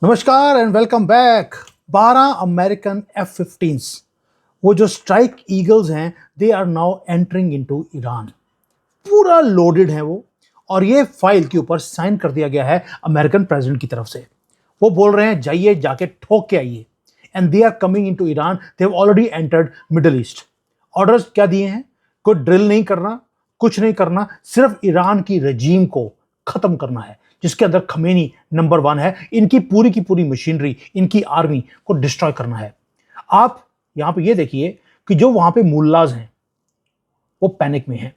नमस्कार and welcome back. 12 American F-15s, वो जो स्ट्राइक ईगल्स हैं, they are now entering into Iran. पूरा लोडेड है वो, और ये फाइल के ऊपर साइन कर दिया गया है अमेरिकन प्रेसिडेंट की तरफ से। वो बोल रहे हैं जाइए जाके ठोक के आइए, and they are coming into Iran. They have already entered Middle East. Orders क्या दिए हैं? कोई ड्रिल नहीं करना, कुछ नहीं करना, सिर्फ ईरान की रजीम को खत्म करना है, जिसके अंदर खमेनी नंबर 1 है। इनकी पूरी मशीनरी, इनकी आर्मी को डिस्ट्रॉय करना है। आप यहां पे ये देखिए कि जो वहां पे मुल्लाज हैं वो पैनिक में हैं।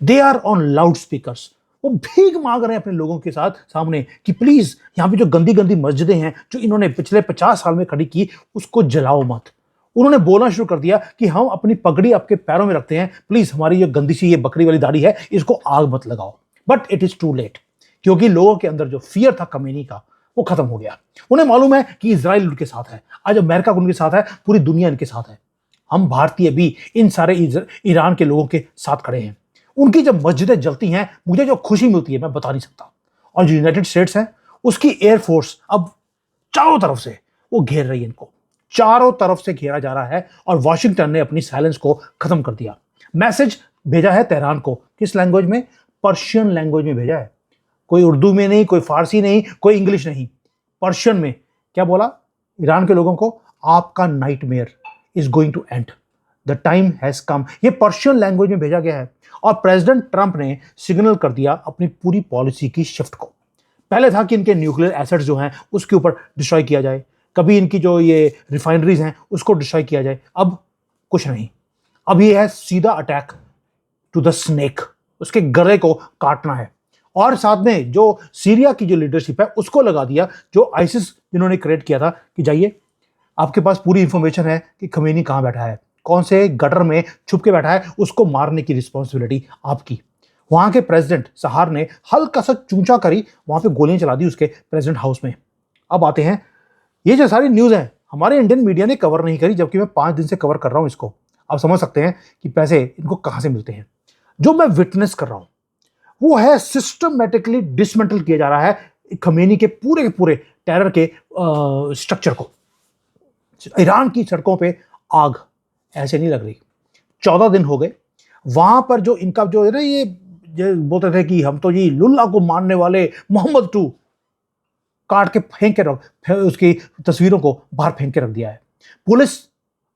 They are on loudspeakers. वो भीख मांग रहे हैं अपने लोगों के साथ सामने कि प्लीज यहां पे जो गंदी गंदी मस्जिदें हैं जो इन्होंने पिछले 50 साल में खड़ी की, उसको जलाओ मत। उन्होंने बोलना शुरू कर दिया कि हम अपनी पगड़ी आपके पैरों में रखते हैं, प्लीज हमारी ये गंदी सी ये बकरी वाली दाढ़ी है, इसको आग मत लगाओ। But it is too late, क्योंकि लोगों के अंदर जो फियर था खमेनी का, वो खत्म हो गया। उन्हें मालूम है कि इजराइल उनके साथ है, आज अमेरिका उनके साथ है, पूरी दुनिया इनके साथ है। हम भारतीय भी इन सारे ईरान के लोगों के साथ खड़े हैं। उनकी जब मस्जिदें जलती हैं, मुझे जो खुशी मिलती है मैं बता नहीं सकता। और जो यूनाइटेड स्टेट्स है, उसकी एयरफोर्स अब चारों तरफ से वो घेर रही है, इनको चारों तरफ से घेरा जा रहा है। और वॉशिंगटन ने अपनी साइलेंस को खत्म कर दिया। मैसेज भेजा है तेहरान को, किस लैंग्वेज में? पर्शियन लैंग्वेज में भेजा है। कोई उर्दू में नहीं, कोई फारसी नहीं, कोई इंग्लिश नहीं, पर्शियन में। क्या बोला ईरान के लोगों को? आपका nightmare is going to end, the time has come. ये पर्शियन लैंग्वेज में भेजा गया है। और प्रेसिडेंट ट्रंप ने सिग्नल कर दिया अपनी पूरी पॉलिसी की शिफ्ट को। पहले था कि इनके न्यूक्लियर एसेट्स जो हैं उसके ऊपर डिस्ट्रॉय किया जाए, कभी इनकी जो ये रिफाइनरीज हैं उसको डिस्ट्रॉय किया जाए। अब कुछ नहीं, अब ये है सीधा अटैक टू द स्नेक, उसके गले को काटना है। और साथ में जो सीरिया की जो लीडरशिप है उसको लगा दिया, जो आइसिस जिन्होंने क्रिएट किया था, कि जाइए आपके पास पूरी इंफॉर्मेशन है कि खमेनी कहां बैठा है, कौन से गटर में छुप के बैठा है, उसको मारने की रिस्पॉन्सिबिलिटी आपकी। वहां के प्रेसिडेंट सहार ने हल्का सा चूंचा करी, वहां पे गोलियां चला दी उसके प्रेसिडेंट हाउस में। अब आते हैं, ये जो सारी न्यूज है हमारे इंडियन मीडिया ने कवर नहीं करी, जबकि मैं 5 दिन से कवर कर रहा हूं इसको। आप समझ सकते हैं कि पैसे इनको कहां से मिलते हैं। जो मैं विटनेस कर रहा हूं वो है सिस्टमेटिकली डिसमेंटल किया जा रहा है खमेनी के पूरे टेरर के स्ट्रक्चर को। ईरान की सड़कों पे आग ऐसे नहीं लग रही। 14 दिन हो गए। वहां पर जो इनका जो है ना, ये बोलते थे कि हम तो जी लुल्ला को मारने वाले मोहम्मद 2, काट के फेंक के रख, उसकी तस्वीरों को बाहर फेंक के रख दिया है। पुलिस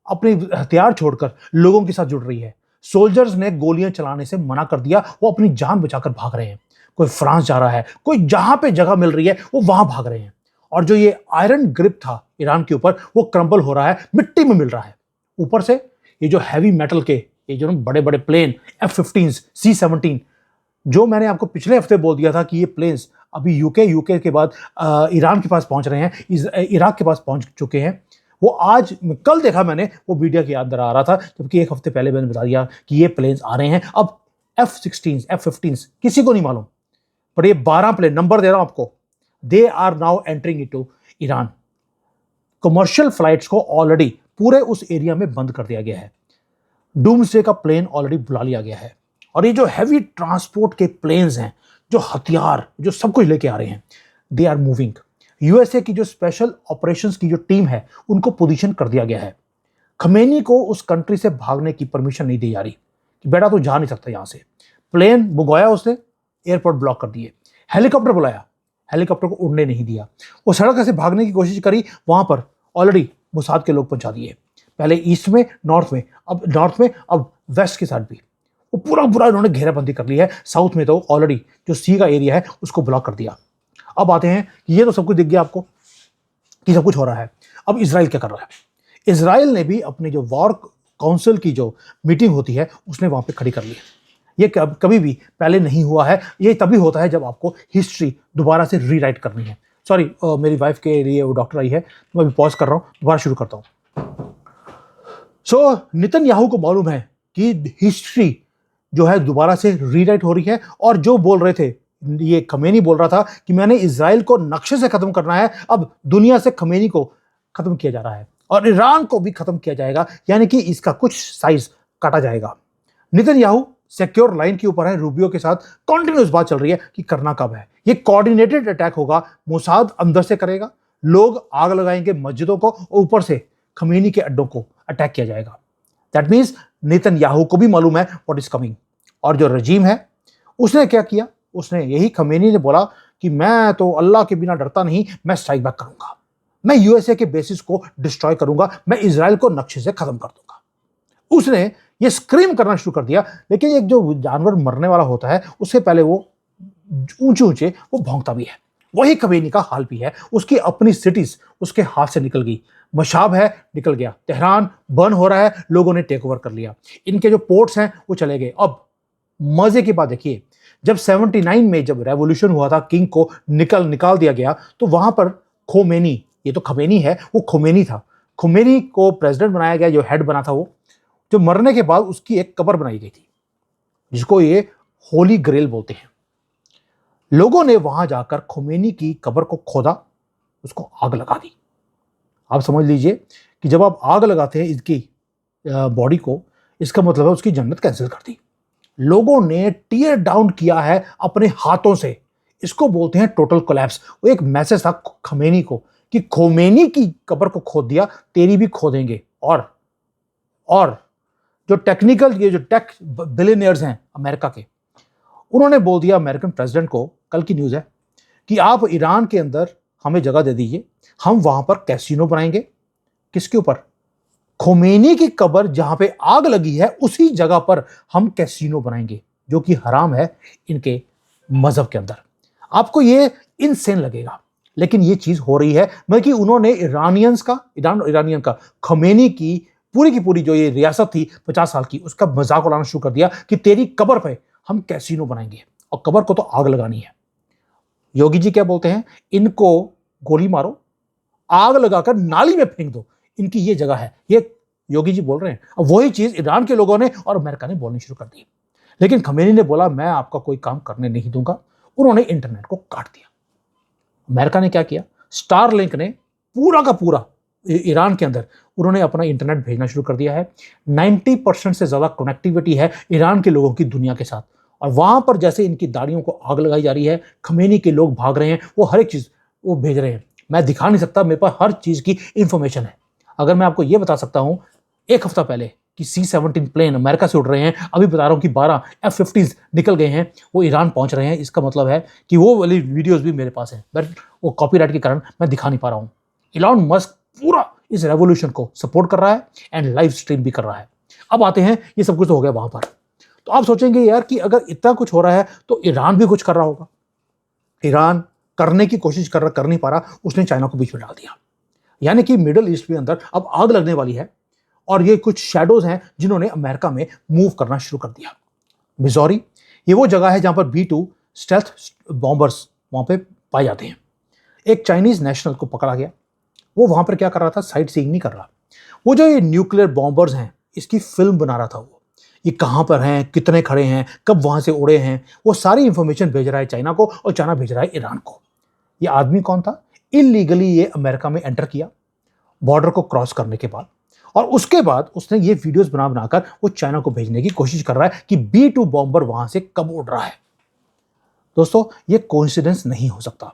अपने हथियार छोड़कर लोगों के साथ जुड़ रही है। सोल्जर्स ने गोलियां चलाने से मना कर दिया, वो अपनी जान बचाकर भाग रहे हैं। कोई फ्रांस जा रहा है, कोई जहां पे जगह मिल रही है वो वहां भाग रहे हैं। और जो ये आयरन ग्रिप था ईरान के ऊपर, वो क्रम्बल हो रहा है, मिट्टी में मिल रहा है। ऊपर से ये जो हैवी मेटल के ये जो बड़े बड़े प्लेन F-15, C-17, जो मैंने आपको पिछले हफ्ते बोल दिया था कि ये प्लेन्स अभी यूके के बाद ईरान के पास पहुंच रहे हैं, इराक के पास पहुंच चुके हैं। वो आज कल देखा मैंने, वो मीडिया के अंदर आ रहा था, जबकि एक हफ्ते पहले मैंने बता दिया कि ये प्लेन्स आ रहे हैं। अब F-16, F-15 किसी को नहीं मालूम, पर ये 12 प्लेन, नंबर दे रहा हूं आपको, they are now entering into Iran. Commercial flights को ऑलरेडी पूरे उस एरिया में बंद कर दिया गया है। डूम्सडे का प्लेन ऑलरेडी बुला लिया गया है। और ये जो हैवी ट्रांसपोर्ट के प्लेन्स हैं, जो हथियार, जो सब कुछ लेके आ रहे हैं, दे आर मूविंग। यूएसए की जो स्पेशल ऑपरेशंस की जो टीम है, उनको पोजीशन कर दिया गया है। खमेनी को उस कंट्री से भागने की परमिशन नहीं दी जा रही कि बेटा तू जा नहीं सकता यहां से। प्लेन बुगवाया उसने, एयरपोर्ट ब्लॉक कर दिए। हेलीकॉप्टर बुलाया, हेलीकॉप्टर को उड़ने नहीं दिया। वो सड़क से भागने की कोशिश करी, वहां पर ऑलरेडी मोसाद के लोग पहुंचा दिए। पहले ईस्ट में, नॉर्थ में, अब वेस्ट के साथ भी वो पूरा इन्होंने घेराबंदी कर ली है। साउथ में तो ऑलरेडी जो सी का एरिया है उसको ब्लॉक कर दिया। अब आते हैं कि ये तो सब कुछ दिख गया आपको कि सब कुछ हो रहा है। अब इजराइल क्या कर रहा है? इजराइल ने भी अपनी जो वॉर काउंसिल की जो मीटिंग होती है उसने वहां पे खड़ी कर ली है। ये कभी भी पहले नहीं हुआ है। ये तभी होता है जब आपको हिस्ट्री दोबारा से रीराइट करनी है। सॉरी, मेरी वाइफ के लिए वो डॉक्टर आई है, मैं अभी पॉज कर रहा हूं, दोबारा शुरू करता हूं। सो नेतन्याहू को मालूम है कि हिस्ट्री जो है दोबारा से रीराइट हो रही है। और जो बोल रहे थे, ये खमेनी बोल रहा था कि मैंने इजराइल को नक्शे से खत्म करना है, अब दुनिया से खमेनी को खत्म किया जा रहा है और ईरान को भी खत्म किया जाएगा, यानी कि इसका कुछ साइज काटा जाएगा। नेतन्याहू सिक्योर लाइन के ऊपर है, रूबियो के साथ कॉन्टिन्यूस बात चल रही है कि करना कब है। ये कोऑर्डिनेटेड अटैक होगा, मोसाद अंदर से करेगा, लोग आग लगाएंगे मस्जिदों को, और ऊपर से खमीनी के अड्डों को अटैक किया जाएगा। दैट मीन्स नेतन्याहू को भी मालूम है व्हाट इज कमिंग। और जो रजीम है उसने क्या किया, उसने यही, खमीनी ने बोला कि मैं तो अल्लाह के बिना डरता नहीं, मैं स्ट्राइक बैक करूंगा, मैं यूएसए के बेसिस को डिस्ट्रॉय करूंगा, मैं इजराइल को नक्शे से खत्म कर दूंगा। उसने ये स्क्रीम करना शुरू कर दिया। लेकिन एक जो जानवर मरने वाला होता है उससे पहले वो ऊंचे ऊंचे वो भौंकता भी है। वही खमीनी का हाल भी है। उसकी अपनी सिटीज उसके हाथ से निकल गई। मशाब है, निकल गया। तेहरान बर्न हो रहा है, लोगों ने टेक ओवर कर लिया। इनके जो पोर्ट्स हैं वो चले गए। अब मजे की बात देखिए, जब 79 में जब रेवोल्यूशन हुआ था, किंग को निकाल दिया गया, तो वहां पर खोमेनी, ये तो खमेनी है, वो खोमेनी था, खोमेनी को प्रेसिडेंट बनाया गया, जो हेड बना था वो। जो मरने के बाद उसकी एक कब्र बनाई गई थी जिसको ये होली ग्रेल बोलते हैं। लोगों ने वहां जाकर खोमेनी की कब्र को खोदा, उसको आग लगा दी। आप समझ लीजिए कि जब आप आग लगाते हैं इसकी बॉडी को, इसका मतलब है उसकी जन्नत कैंसिल कर दी। लोगों ने टीयर डाउन किया है अपने हाथों से। इसको बोलते हैं टोटल कोलैप्स। वो एक मैसेज था खमेनी को कि खोमेनी की कब्र को खोद दिया, तेरी भी खोदेंगे। और जो टेक्निकल, ये जो टेक बिलियनियर्स हैं अमेरिका के, उन्होंने बोल दिया अमेरिकन प्रेसिडेंट को, कल की न्यूज़ है, कि आप ईरान के अंदर हमें जगह दे दीजिए, हम वहां पर कैसीनो बनाएंगे। किसके ऊपर? खोमेनी की कब्र जहां पे आग लगी है उसी जगह पर हम कैसीनो बनाएंगे, जो कि हराम है इनके मजहब के अंदर। आपको ये इनसेन लगेगा, लेकिन ये चीज हो रही है। मतलब कि उन्होंने ईरानियन का खमेनी की पूरी जो ये रियासत थी 50 साल की, उसका मजाक उड़ाना शुरू कर दिया कि तेरी कब्र पे हम कैसीनो बनाएंगे, और कब्र को तो आग लगानी है। योगी जी क्या बोलते हैं, इनको गोली मारो, आग लगाकर नाली में फेंक दो, इनकी ये जगह है। ये योगी जी बोल रहे हैं। अब वही चीज ईरान के लोगों ने और अमेरिका ने बोलनी शुरू कर दी। लेकिन खमेनी ने बोला मैं आपका कोई काम करने नहीं दूंगा। उन्होंने इंटरनेट को काट दिया। अमेरिका ने क्या किया, स्टारलिंक ने पूरा का पूरा ईरान के अंदर उन्होंने अपना इंटरनेट भेजना शुरू कर दिया है। 90% से ज्यादा कनेक्टिविटी है ईरान के लोगों की दुनिया के साथ। और वहां पर जैसे इनकी दाढ़ियों को आग लगाई जा रही है, खमेनी के लोग भाग रहे हैं, वो हर एक चीज वो भेज रहे हैं। मैं दिखा नहीं सकता, मेरे पास हर चीज की इंफॉर्मेशन है। अगर मैं आपको ये बता सकता हूं, एक हफ्ता पहले कि C-17 प्लेन अमेरिका से उड़ रहे हैं, अभी बता रहा हूं कि 12 F-50s निकल गए हैं, वो ईरान पहुंच रहे हैं। इसका मतलब है कि वो वाली वीडियोस भी मेरे पास है, बट वो कॉपीराइट के कारण मैं दिखा नहीं पा रहा हूं। इलॉन मस्क पूरा इस रेवोल्यूशन को सपोर्ट कर रहा है एंड लाइव स्ट्रीम भी कर रहा है। अब आते हैं, ये सब कुछ तो हो गया वहां पर, तो आप सोचेंगे यार कि अगर इतना कुछ हो रहा है तो ईरान भी कुछ कर रहा होगा। ईरान करने की कोशिश कर नहीं पा रहा, उसने चाइना को बीच में डाल दिया। यानी कि मिडल ईस्ट के अंदर अब आग लगने वाली है। और ये कुछ शैडोज हैं जिन्होंने अमेरिका में मूव करना शुरू कर दिया। मिजोरी, ये वो जगह है जहां पर B-2 स्टेल्थ बॉम्बर्स वहां पे पाए जाते हैं। एक चाइनीज नेशनल को पकड़ा गया। वो वहां पर क्या कर रहा था, साइट सीइंग नहीं कर रहा, वो जो ये न्यूक्लियर बॉम्बर्स हैं इसकी फिल्म बना रहा था। वो ये कहां पर हैं, कितने खड़े हैं, कब वहां से उड़े हैं, वो सारी इंफॉर्मेशन भेज रहा है चाइना को, और चाइना भेज रहा है ईरान को। ये आदमी कौन था? इलीगली ये अमेरिका में एंटर किया बॉर्डर को क्रॉस करने के बाद, और उसके बाद उसने ये वीडियोस बनाकर वो चाइना को भेजने की कोशिश कर रहा है कि B-2 बॉम्बर वहां से कब उड़ रहा है। दोस्तों, ये कोइंसिडेंस नहीं हो सकता।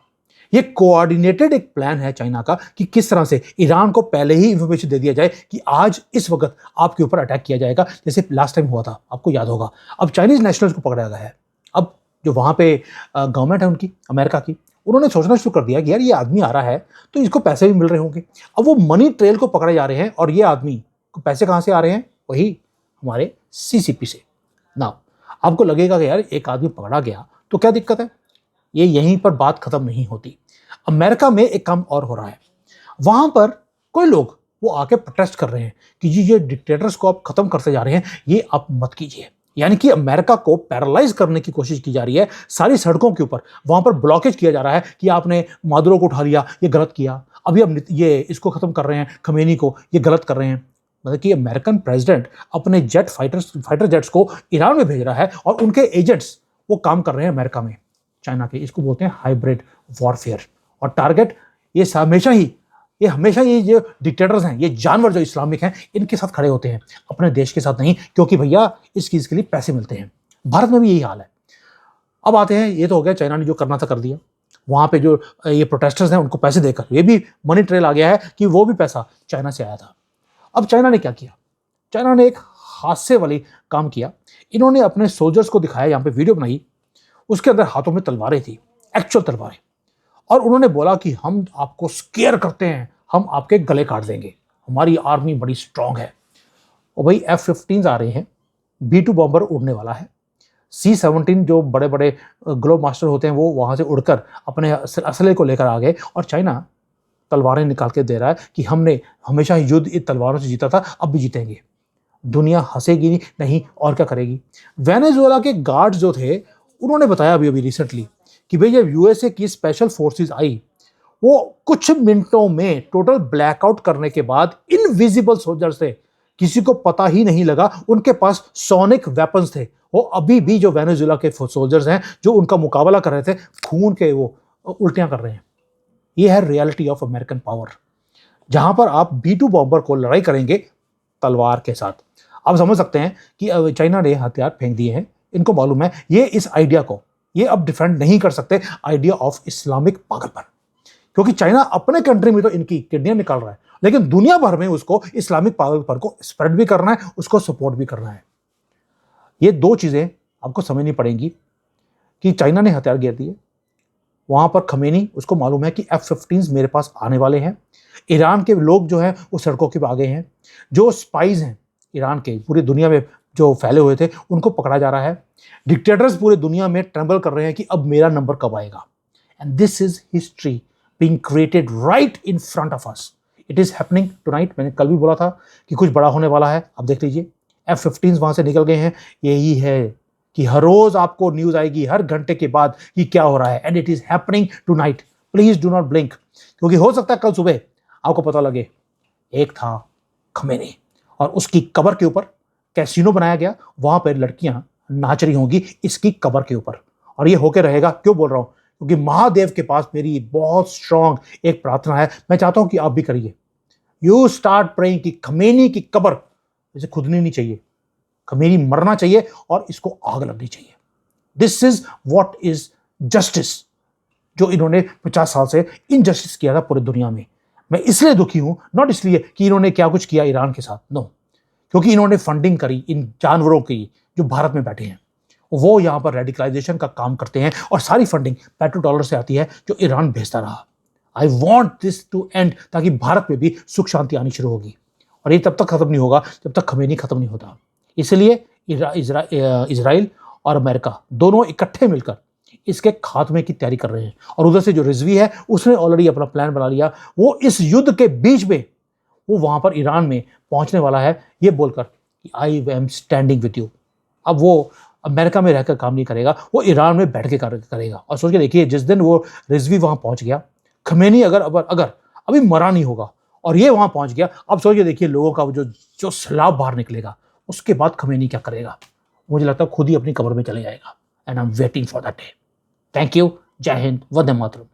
ये कोऑर्डिनेटेड एक प्लान है चाइना का कि किस तरह से ईरान को पहले ही इंफॉर्मेशन दे दिया जाए कि आज इस वक्त आपके ऊपर अटैक किया जाएगा, जैसे लास्ट टाइम हुआ था, आपको याद होगा। अब चाइनीज नेशनल्स को पकड़ा गया है। अब जो वहां पे गवर्नमेंट है उनकी, अमेरिका की, उन्होंने सोचना शुरू कर दिया कि यार ये आदमी आ रहा है तो इसको पैसे भी मिल रहे होंगे। अब वो मनी ट्रेल को पकड़े जा रहे हैं, और ये आदमी को पैसे कहां से आ रहे हैं? वही हमारे CCP से ना। आपको लगेगा कि यार एक आदमी पकड़ा गया तो क्या दिक्कत है, ये यहीं पर बात खत्म नहीं होती। अमेरिका में एक काम और हो रहा है। वहां पर कोई लोग वो आके प्रोटेस्ट कर रहे हैं कि जी ये डिक्टेटर्स को आप खत्म करते जा रहे हैं, ये आप मत कीजिए। यानी कि अमेरिका को पैरालाइज करने की कोशिश की जा रही है। सारी सड़कों के ऊपर वहां पर ब्लॉकेज किया जा रहा है कि आपने मादुरो को उठा लिया, ये गलत किया, अभी अब ये इसको खत्म कर रहे हैं, खमेनी को, ये गलत कर रहे हैं। मतलब कि अमेरिकन प्रेसिडेंट अपने फाइटर जेट्स को ईरान में भेज रहा है, और उनके एजेंट्स वो काम कर रहे हैं अमेरिका में, चाइना के। इसको बोलते हैं हाइब्रिड वॉरफेयर। और टारगेट ये हमेशा ये जो डिक्टेटर्स हैं, ये जानवर जो इस्लामिक हैं, इनके साथ खड़े होते हैं, अपने देश के साथ नहीं, क्योंकि भैया इस चीज के लिए पैसे मिलते हैं। भारत में भी यही हाल है। अब आते हैं, ये तो हो गया चाइना ने जो करना था कर दिया। वहाँ पे जो ये प्रोटेस्टर्स हैं उनको पैसे देकर, ये भी मनी ट्रेल आ गया है कि वो भी पैसा चाइना से आया था। अब चाइना ने क्या किया, चाइना ने एक हादसे वाली काम किया। इन्होंने अपने सोल्जर्स को दिखाया, यहाँ पे वीडियो बनाई, उसके अंदर हाथों में तलवारें थी, एक्चुअल तलवारें, और उन्होंने बोला कि हम आपको स्केयर करते हैं, हम आपके गले काट देंगे, हमारी आर्मी बड़ी स्ट्रांग है। और भाई F-15 आ रहे हैं, B-2 बॉम्बर उड़ने वाला है, C-17 जो बड़े बड़े ग्लोब मास्टर होते हैं वो वहाँ से उड़कर अपने असले को लेकर आ गए, और चाइना तलवारें निकाल के दे रहा है कि हमने हमेशा युद्ध इन तलवारों से जीता था, अब भी जीतेंगे। दुनिया हंसेगी नहीं और क्या करेगी। वेनेजुएला के गार्ड्स जो थे उन्होंने बताया अभी अभी रिसेंटली कि भाई जब यूएसए की स्पेशल फोर्सेस आई, वो कुछ मिनटों में टोटल ब्लैकआउट करने के बाद इनविजिबल सोल्जर्स थे, किसी को पता ही नहीं लगा, उनके पास सोनिक वेपन्स थे। वो अभी भी जो वेनेजुएला के सोल्जर्स हैं जो उनका मुकाबला कर रहे थे, खून के वो उल्टियां कर रहे हैं। ये है रियलिटी ऑफ अमेरिकन पावर, जहां पर आप B-2 बॉम्बर को लड़ाई करेंगे तलवार के साथ। आप समझ सकते हैं कि चाइना ने हथियार फेंक दिए हैं, इनको मालूम है ये इस आइडिया को ये अब डिफेंड नहीं कर सकते, आइडिया ऑफ इस्लामिक पागलपन, क्योंकि चाइना अपने कंट्री में तो इनकी किडनियां निकाल रहा है, लेकिन दुनिया भर में उसको इस्लामिक पागलपन को स्प्रेड भी करना है, उसको सपोर्ट भी करना है। ये दो चीजें आपको समझनी पड़ेंगी कि चाइना ने हथियार गिर दिए, वहां पर खमेनी उसको मालूम है कि F-15 मेरे पास आने वाले हैं, ईरान के लोग जो हैं वो सड़कों के आगे हैं, जो स्पाइज हैं ईरान के पूरी दुनिया में जो फैले हुए थे उनको पकड़ा जा रहा है, डिक्टेटर्स पूरे दुनिया में ट्रेंबल कर रहे हैं कि अब मेरा नंबर कब आएगा। And this is history being created right in front of us, it is happening tonight. मैंने कल भी बोला था कि कुछ बड़ा होने वाला है, अब देख लीजिए F-15 वहां से निकल गए हैं। यही है कि हर रोज आपको न्यूज आएगी हर घंटे के बाद कि क्या हो रहा है, and it is happening tonight. Please do not blink, क्योंकि हो सकता है कल सुबह आपको पता लगे एक था खमेनी और उसकी कबर के ऊपर कैसीनो बनाया गया, वहां पर लड़कियां नाच रही होंगी इसकी कबर के ऊपर, और ये होके रहेगा। क्यों बोल रहा हूं, क्योंकि महादेव के पास मेरी बहुत स्ट्रांग एक प्रार्थना है, मैं चाहता हूं कि आप भी करिए। यू स्टार्ट प्रेइंग कि खमेनी की कबर इसे खुदनी नहीं चाहिए, खमेनी मरना चाहिए और इसको आग लगनी चाहिए। This is what is justice, जो इन्होंने 50 साल से इनजस्टिस किया था पूरी दुनिया में। मैं इसलिए दुखी हूं, नॉट इसलिए कि इन्होंने क्या कुछ किया ईरान के साथ, नो, क्योंकि इन्होंने फंडिंग करी इन जानवरों की जो भारत में बैठे हैं, वो यहां पर रेडिकलाइजेशन का काम करते हैं, और सारी फंडिंग पेट्रो डॉलर से आती है जो ईरान भेजता रहा। I want this to end, ताकि भारत में भी सुख शांति आनी शुरू होगी, और ये तब तक खत्म नहीं होगा जब तक खमेनी खत्म नहीं होता। इसलिए इजराइल और अमेरिका दोनों इकट्ठे मिलकर इसके खात्मे की तैयारी कर रहे हैं, और उधर से जो रिजवी है उसने ऑलरेडी अपना प्लान बना लिया, वो इस युद्ध के बीच में वो वहां पर ईरान में पहुंचने वाला है ये बोलकर कि I am standing with you. अब वो अमेरिका में रहकर काम नहीं करेगा, वो ईरान में बैठ के करेगा। और सोच के देखिए जिस दिन वो रिजवी वहां पहुंच गया, खमेनी अगर अभी मरा नहीं होगा और ये वहां पहुंच गया, अब सोच के देखिए लोगों का जो सैलाब बाहर निकलेगा, उसके बाद खमेनी क्या करेगा। मुझे लगता है खुद ही अपनी कब्र में चले जाएगा, and I am waiting for that day. Thank you, जय हिंद, वंदे मातरम।